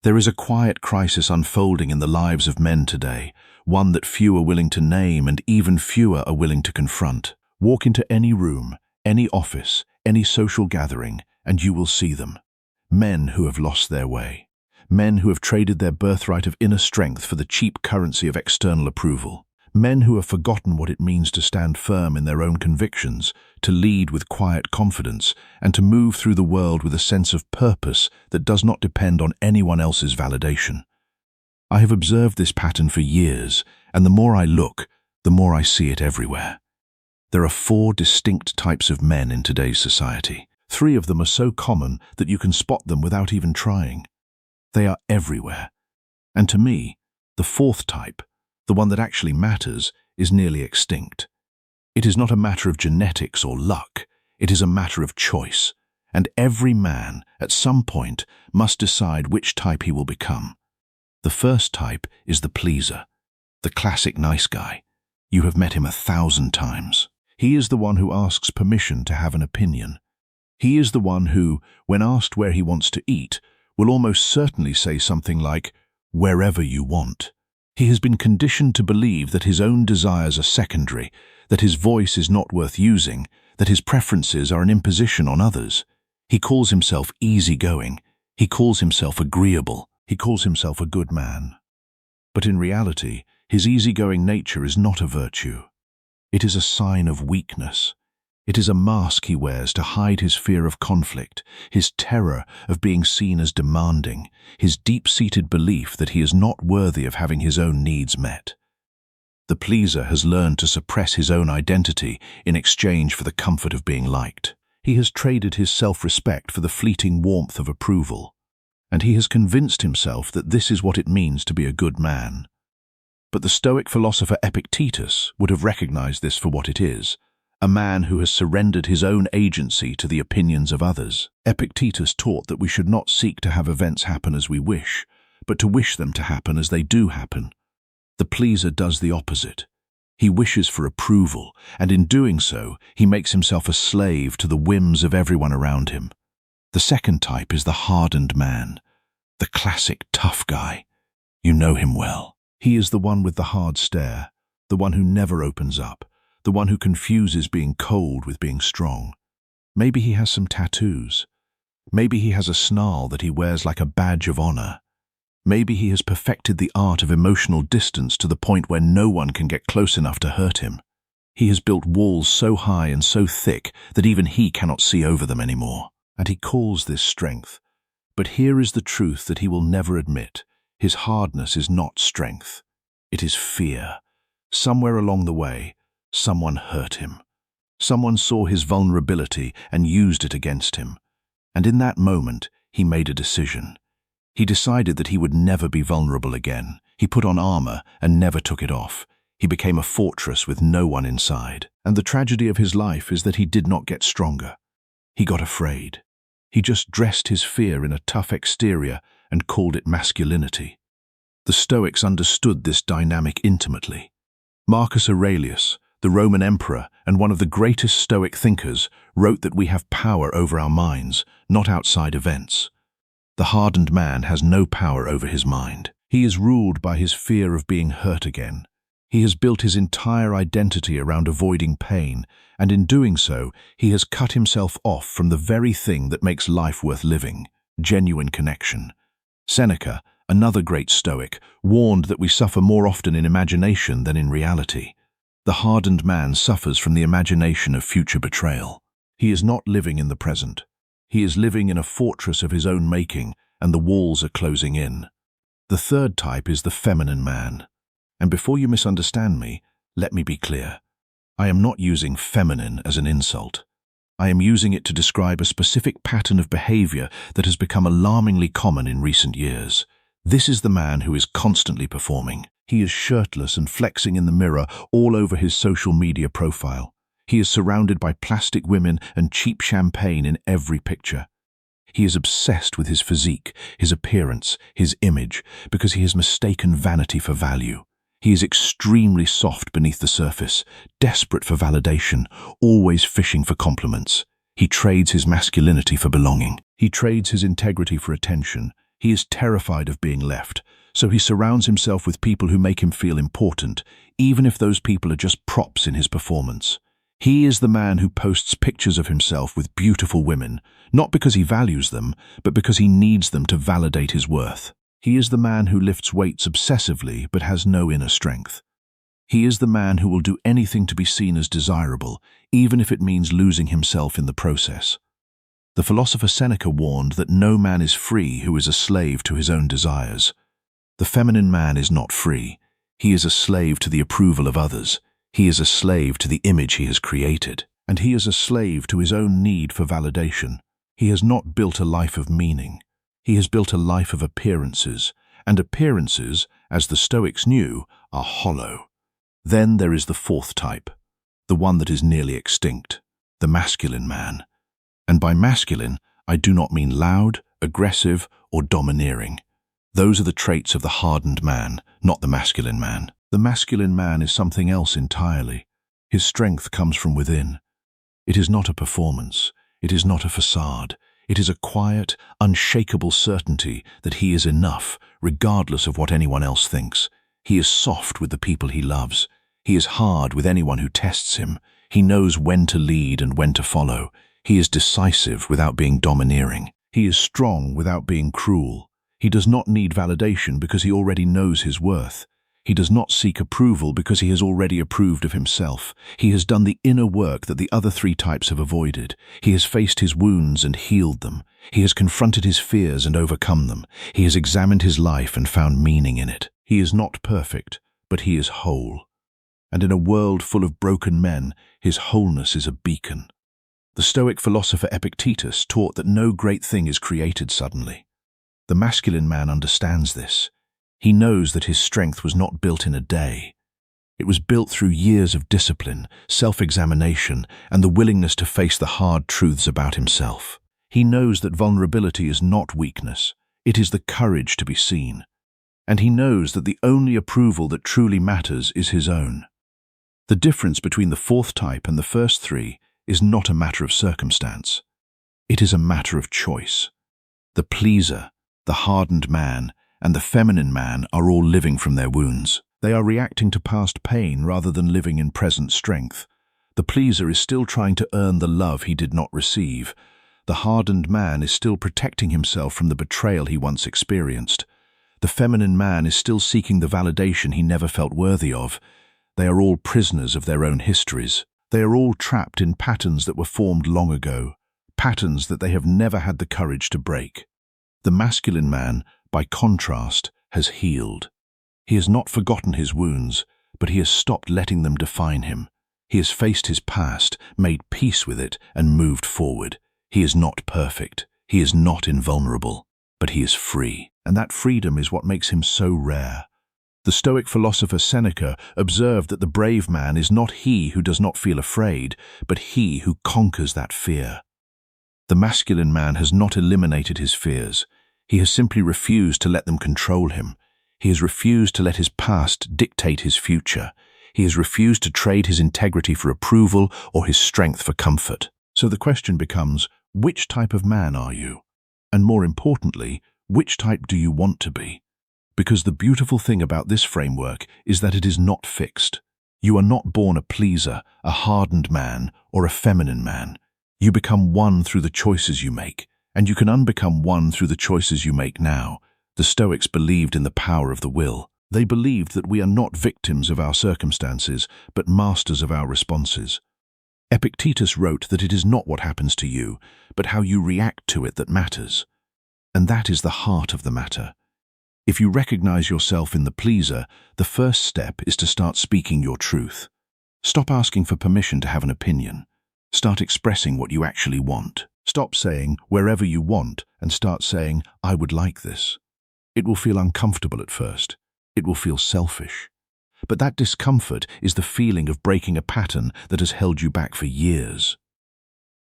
There is a quiet crisis unfolding in the lives of men today, one that few are willing to name and even fewer are willing to confront. Walk into any room, any office, any social gathering, and you will see them. Men who have lost their way. Men who have traded their birthright of inner strength for the cheap currency of external approval. Men who have forgotten what it means to stand firm in their own convictions, to lead with quiet confidence, and to move through the world with a sense of purpose that does not depend on anyone else's validation. I have observed this pattern for years, and the more I look, the more I see it everywhere. There are 4 distinct types of men in today's society. 3 of them are so common that you can spot them without even trying. They are everywhere. And to me, the 4th type, the one that actually matters, is nearly extinct. It is not a matter of genetics or luck. It is a matter of choice. And every man, at some point, must decide which type he will become. The first type is the pleaser, the classic nice guy. You have met him 1,000 times. He is the one who asks permission to have an opinion. He is the one who, when asked where he wants to eat, will almost certainly say something like, "Wherever you want." He has been conditioned to believe that his own desires are secondary, that his voice is not worth using, that his preferences are an imposition on others. He calls himself easygoing. He calls himself agreeable. He calls himself a good man. But in reality, his easygoing nature is not a virtue. It is a sign of weakness. It is a mask he wears to hide his fear of conflict, his terror of being seen as demanding, his deep-seated belief that he is not worthy of having his own needs met. The pleaser has learned to suppress his own identity in exchange for the comfort of being liked. He has traded his self-respect for the fleeting warmth of approval, and he has convinced himself that this is what it means to be a good man. But the Stoic philosopher Epictetus would have recognized this for what it is, a man who has surrendered his own agency to the opinions of others. Epictetus taught that we should not seek to have events happen as we wish, but to wish them to happen as they do happen. The pleaser does the opposite. He wishes for approval, and in doing so, he makes himself a slave to the whims of everyone around him. The second type is the hardened man, the classic tough guy. You know him well. He is the one with the hard stare, the one who never opens up, the one who confuses being cold with being strong. Maybe he has some tattoos. Maybe he has a snarl that he wears like a badge of honor. Maybe he has perfected the art of emotional distance to the point where no one can get close enough to hurt him. He has built walls so high and so thick that even he cannot see over them anymore. And he calls this strength. But here is the truth that he will never admit. His hardness is not strength. It is fear. Somewhere along the way, someone hurt him. Someone saw his vulnerability and used it against him. And in that moment, he made a decision. He decided that he would never be vulnerable again. He put on armor and never took it off. He became a fortress with no one inside. And the tragedy of his life is that he did not get stronger. He got afraid. He just dressed his fear in a tough exterior and called it masculinity. The Stoics understood this dynamic intimately. Marcus Aurelius, the Roman emperor and one of the greatest Stoic thinkers, wrote that we have power over our minds, not outside events. The hardened man has no power over his mind. He is ruled by his fear of being hurt again. He has built his entire identity around avoiding pain, and in doing so, he has cut himself off from the very thing that makes life worth living, genuine connection. Seneca, another great Stoic, warned that we suffer more often in imagination than in reality. The hardened man suffers from the imagination of future betrayal. He is not living in the present. He is living in a fortress of his own making, and the walls are closing in. The third type is the feminine man. And before you misunderstand me, let me be clear. I am not using feminine as an insult. I am using it to describe a specific pattern of behavior that has become alarmingly common in recent years. This is the man who is constantly performing. He is shirtless and flexing in the mirror all over his social media profile. He is surrounded by plastic women and cheap champagne in every picture. He is obsessed with his physique, his appearance, his image, because he has mistaken vanity for value. He is extremely soft beneath the surface, desperate for validation, always fishing for compliments. He trades his masculinity for belonging. He trades his integrity for attention. He is terrified of being left, so he surrounds himself with people who make him feel important, even if those people are just props in his performance. He is the man who posts pictures of himself with beautiful women, not because he values them, but because he needs them to validate his worth. He is the man who lifts weights obsessively but has no inner strength. He is the man who will do anything to be seen as desirable, even if it means losing himself in the process. The philosopher Seneca warned that no man is free who is a slave to his own desires. The feminine man is not free. He is a slave to the approval of others. He is a slave to the image he has created. And he is a slave to his own need for validation. He has not built a life of meaning. He has built a life of appearances, and appearances, as the Stoics knew, are hollow. Then there is the fourth type, the one that is nearly extinct, the masculine man. And by masculine, I do not mean loud, aggressive, or domineering. Those are the traits of the hardened man, not the masculine man. The masculine man is something else entirely. His strength comes from within. It is not a performance. It is not a facade. It is a quiet, unshakable certainty that he is enough, regardless of what anyone else thinks. He is soft with the people he loves. He is hard with anyone who tests him. He knows when to lead and when to follow. He is decisive without being domineering. He is strong without being cruel. He does not need validation because he already knows his worth. He does not seek approval because he has already approved of himself. He has done the inner work that the other three types have avoided. He has faced his wounds and healed them. He has confronted his fears and overcome them. He has examined his life and found meaning in it. He is not perfect, but he is whole. And in a world full of broken men, his wholeness is a beacon. The Stoic philosopher Epictetus taught that no great thing is created suddenly. The masculine man understands this. He knows that his strength was not built in a day. It was built through years of discipline, self-examination, and the willingness to face the hard truths about himself. He knows that vulnerability is not weakness. It is the courage to be seen. And he knows that the only approval that truly matters is his own. The difference between the fourth type and the first three is not a matter of circumstance. It is a matter of choice. The pleaser, the hardened man, and the feminine man are all living from their wounds. They are reacting to past pain rather than living in present strength. The pleaser is still trying to earn the love he did not receive. The hardened man is still protecting himself from the betrayal he once experienced. The feminine man is still seeking the validation he never felt worthy of. They are all prisoners of their own histories. They are all trapped in patterns that were formed long ago, patterns that they have never had the courage to break. The masculine man, by contrast, has healed. He has not forgotten his wounds, but he has stopped letting them define him. He has faced his past, made peace with it, and moved forward. He is not perfect. He is not invulnerable, but he is free. And that freedom is what makes him so rare. The Stoic philosopher Seneca observed that the brave man is not he who does not feel afraid, but he who conquers that fear. The masculine man has not eliminated his fears. He has simply refused to let them control him. He has refused to let his past dictate his future. He has refused to trade his integrity for approval or his strength for comfort. So the question becomes, which type of man are you? And more importantly, which type do you want to be? Because the beautiful thing about this framework is that it is not fixed. You are not born a pleaser, a hardened man, or a feminine man. You become one through the choices you make, and you can unbecome one through the choices you make now. The Stoics believed in the power of the will. They believed that we are not victims of our circumstances, but masters of our responses. Epictetus wrote that it is not what happens to you, but how you react to it that matters. And that is the heart of the matter. If you recognize yourself in the pleaser, the first step is to start speaking your truth. Stop asking for permission to have an opinion. Start expressing what you actually want. Stop saying, wherever you want, and start saying, I would like this. It will feel uncomfortable at first. It will feel selfish. But that discomfort is the feeling of breaking a pattern that has held you back for years.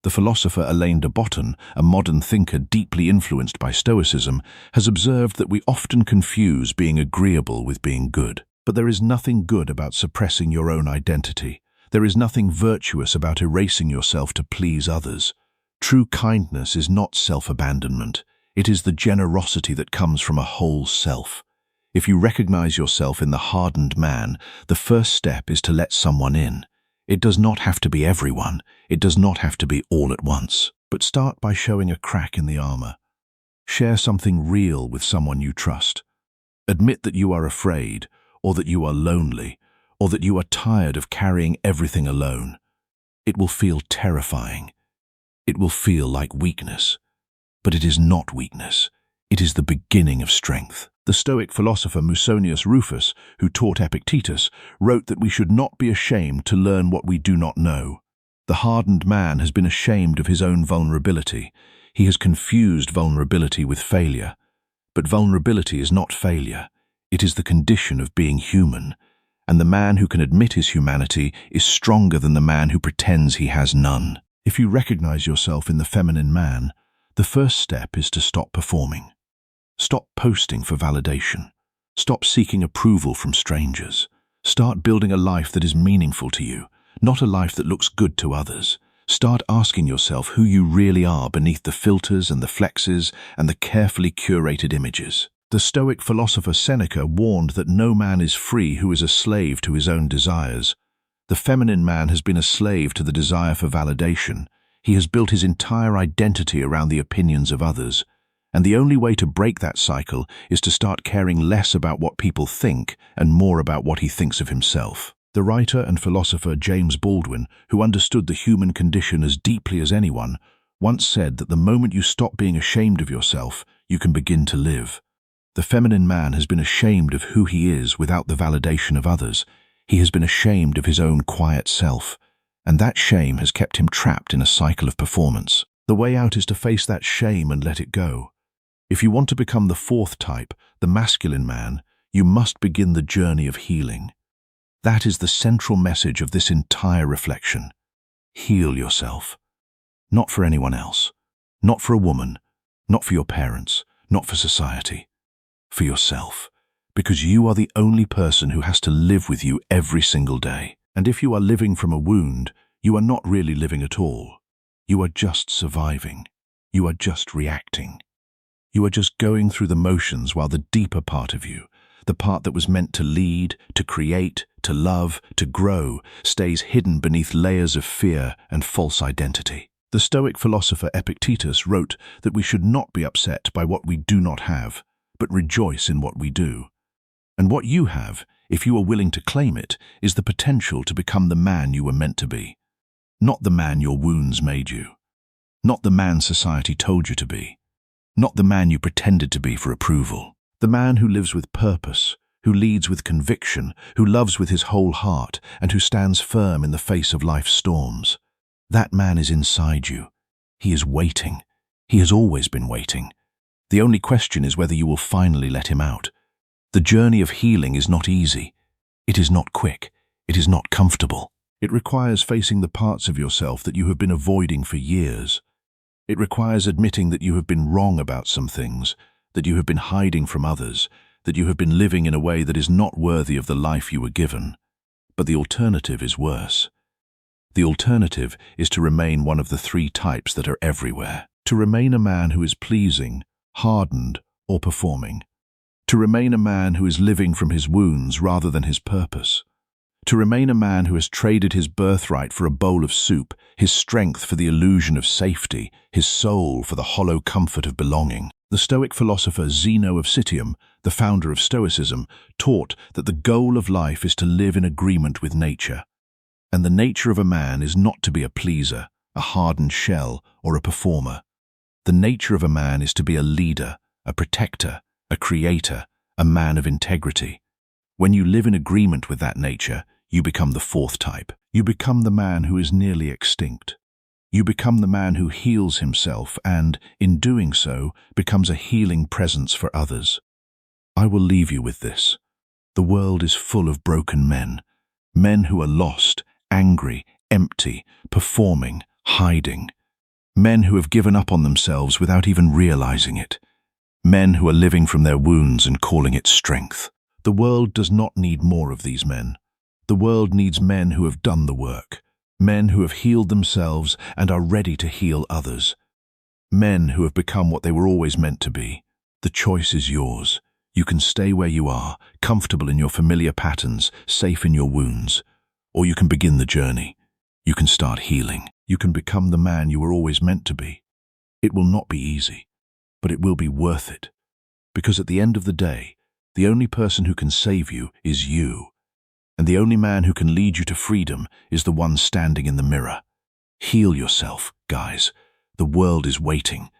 The philosopher Alain de Botton, a modern thinker deeply influenced by Stoicism, has observed that we often confuse being agreeable with being good. But there is nothing good about suppressing your own identity. There is nothing virtuous about erasing yourself to please others. True kindness is not self-abandonment. It is the generosity that comes from a whole self. If you recognize yourself in the hardened man, the first step is to let someone in. It does not have to be everyone. It does not have to be all at once. But start by showing a crack in the armor. Share something real with someone you trust. Admit that you are afraid, or that you are lonely, or that you are tired of carrying everything alone. It will feel terrifying. It will feel like weakness. But it is not weakness. It is the beginning of strength. The Stoic philosopher Musonius Rufus, who taught Epictetus, wrote that we should not be ashamed to learn what we do not know. The hardened man has been ashamed of his own vulnerability. He has confused vulnerability with failure. But vulnerability is not failure. It is the condition of being human. And the man who can admit his humanity is stronger than the man who pretends he has none. If you recognize yourself in the feminine man, the first step is to stop performing. Stop posting for validation. Stop seeking approval from strangers. Start building a life that is meaningful to you, not a life that looks good to others. Start asking yourself who you really are beneath the filters and the flexes and the carefully curated images. The Stoic philosopher Seneca warned that no man is free who is a slave to his own desires. The feminine man has been a slave to the desire for validation. He has built his entire identity around the opinions of others. And the only way to break that cycle is to start caring less about what people think and more about what he thinks of himself. The writer and philosopher James Baldwin, who understood the human condition as deeply as anyone, once said that the moment you stop being ashamed of yourself, you can begin to live. The feminine man has been ashamed of who he is without the validation of others. He has been ashamed of his own quiet self, and that shame has kept him trapped in a cycle of performance. The way out is to face that shame and let it go. If you want to become the fourth type, the masculine man, you must begin the journey of healing. That is the central message of this entire reflection. Heal yourself. Not for anyone else. Not for a woman. Not for your parents. Not for society. For yourself. Because you are the only person who has to live with you every single day. And if you are living from a wound, you are not really living at all. You are just surviving. You are just reacting. You are just going through the motions while the deeper part of you, the part that was meant to lead, to create, to love, to grow, stays hidden beneath layers of fear and false identity. The Stoic philosopher Epictetus wrote that we should not be upset by what we do not have, but rejoice in what we do. And what you have, if you are willing to claim it, is the potential to become the man you were meant to be. Not the man your wounds made you. Not the man society told you to be. Not the man you pretended to be for approval. The man who lives with purpose, who leads with conviction, who loves with his whole heart, and who stands firm in the face of life's storms. That man is inside you. He is waiting. He has always been waiting. The only question is whether you will finally let him out. The journey of healing is not easy. It is not quick. It is not comfortable. It requires facing the parts of yourself that you have been avoiding for years. It requires admitting that you have been wrong about some things, that you have been hiding from others, that you have been living in a way that is not worthy of the life you were given. But the alternative is worse. The alternative is to remain one of the three types that are everywhere. To remain a man who is pleasing, hardened, or performing. To remain a man who is living from his wounds rather than his purpose. To remain a man who has traded his birthright for a bowl of soup, his strength for the illusion of safety, his soul for the hollow comfort of belonging. The Stoic philosopher Zeno of Citium, the founder of Stoicism, taught that the goal of life is to live in agreement with nature. And the nature of a man is not to be a pleaser, a hardened shell, or a performer. The nature of a man is to be a leader, a protector, a creator, a man of integrity. When you live in agreement with that nature, you become the fourth type. You become the man who is nearly extinct. You become the man who heals himself and, in doing so, becomes a healing presence for others. I will leave you with this. The world is full of broken men. Men who are lost, angry, empty, performing, hiding. Men who have given up on themselves without even realizing it. Men who are living from their wounds and calling it strength. The world does not need more of these men. The world needs men who have done the work. Men who have healed themselves and are ready to heal others. Men who have become what they were always meant to be. The choice is yours. You can stay where you are, comfortable in your familiar patterns, safe in your wounds. Or you can begin the journey. You can start healing. You can become the man you were always meant to be. It will not be easy, but it will be worth it. Because at the end of the day, the only person who can save you is you. And the only man who can lead you to freedom is the one standing in the mirror. Heal yourself, guys. The world is waiting.